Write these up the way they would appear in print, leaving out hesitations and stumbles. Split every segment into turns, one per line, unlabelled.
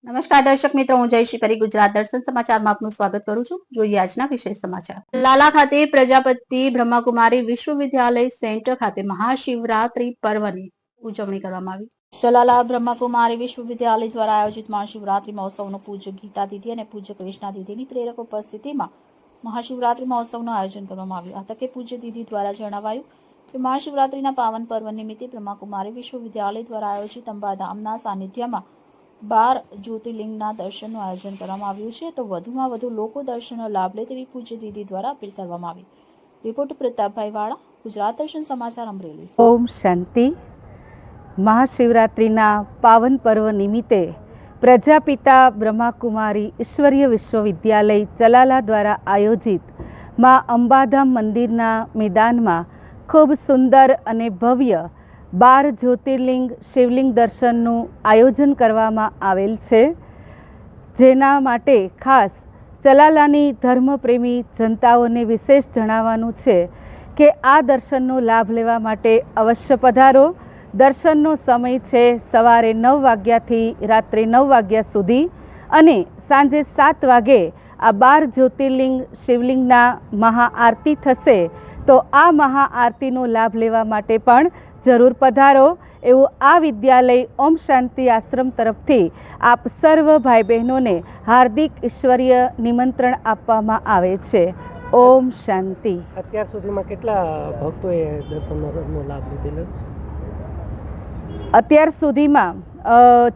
નમસ્કાર દર્શક મિત્રો, હું જયશ્રી પરી ગુજરાત દર્શન સમાચારમાં આપનું સ્વાગત કરું છું. જોઈએ આજના વિશેષ સમાચાર. લાલા ખાતે પ્રજાપતિ બ્રહ્માકુમારી વિશ્વવિદ્યાલય સેન્ટર ખાતે મહાશિવરાત્રી પર્વની ઉજવણી કરવામાં આવી. સલાલા બ્રહ્માકુમારી વિશ્વવિદ્યાલય દ્વારા આયોજિત મહાશિવરાત્રી મહોત્સવનું પૂજ્ય ગીતા દીદી અને પૂજ્ય કૃષ્ણા દીદીની પ્રેરક ઉપસ્થિતિમાં મહાશિવરાત્રી મહોત્સવનું આયોજન કરવામાં આવ્યું. આ તકે પૂજ્ય દીદી દ્વારા જણાવાયું કે મહાશિવરાત્રીના પાવન પર્વ નિમિત્તે બ્રહ્માકુમારી વિશ્વવિદ્યાલય દ્વારા આયોજિત અંબાધામના સાનિધ્યમાં 12 જ્યોતિર્લિંગના દર્શનનું આયોજન કરવામાં આવ્યું છે. તો વધુમાં વધુ લોકો દર્શનનો લાભ લે તેવી પૂજ્ય દીદી દ્વારા અપીલ કરવામાં આવી. રિપોર્ટ પ્રતાપભાઈ વાળા, ગુજરાત દર્શન સમાચાર, અમરેલી.
ઓમ શાંતિ. મહાશિવરાત્રિના પાવન પર્વ નિમિત્તે પ્રજાપિતા બ્રહ્માકુમારી ઈશ્વરીય વિશ્વવિદ્યાલય ચલાલા દ્વારા આયોજિત મા અંબાધામ મંદિરના મેદાનમાં ખૂબ સુંદર અને ભવ્ય 12 જ્યોતિર્લિંગ શિવલિંગ દર્શનનું આયોજન કરવામાં આવેલ છે, જેના માટે ખાસ ચલાલાની ધર્મપ્રેમી જનતાઓને વિશેષ જણાવવાનું છે કે આ દર્શનનો લાભ લેવા માટે અવશ્ય પધારો. દર્શનનો સમય છે સવારે 9 વાગ્યાથી રાત્રે 9 વાગ્યા સુધી અને સાંજે 7 વાગે આ 12 જ્યોતિર્લિંગ શિવલિંગના મહાઆરતી થશે. તો આ મહાઆરતીનો લાભ લેવા માટે પણ જરૂર પધારો એવું આ વિદ્યાલય ઓમ શાંતિ આશ્રમ તરફથી આપ સર્વ ભાઈ બહેનોને હાર્દિક ઈશ્વરીય નિમંત્રણ આપવામાં આવે છે. ઓમ શાંતિ.
અત્યાર સુધીમાં કેટલા ભક્તોએ દર્શનનો લાભ લીધેલો?
અત્યાર સુધીમાં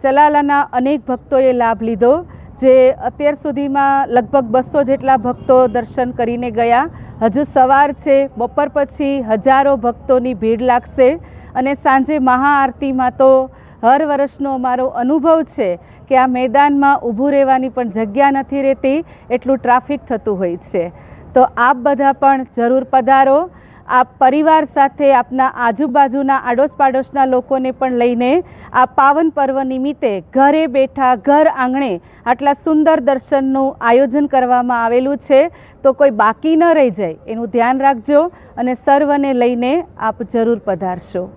ચલાલાના અનેક ભક્તોએ લાભ લીધો, જે અત્યાર સુધીમાં લગભગ 200 જેટલા ભક્તો દર્શન કરીને ગયા. હજુ સવાર છે, બપોર પછી હજારો ભક્તોની ભીડ લાગશે અને સાંજે મહાઆરતીમાં તો હર વર્ષનો અમારો અનુભવ છે કે આ મેદાનમાં ઊભું રહેવાની પણ જગ્યા નથી રહેતી, એટલું ટ્રાફિક થતું હોય છે. તો આપ બધા પણ જરૂર પધારો. આપ પરિવાર સાથે આપના આજુબાજુના આડોશ પાડોશના લોકોને પણ લઈને આ પાવન પર્વ નિમિત્તે ઘરે બેઠા ઘર આંગણે આટલા સુંદર દર્શનનું આયોજન કરવામાં આવેલું છે. તો કોઈ બાકી ન રહી જાય એનું ધ્યાન રાખજો અને સર્વને લઈને આપ જરૂર પધારશો.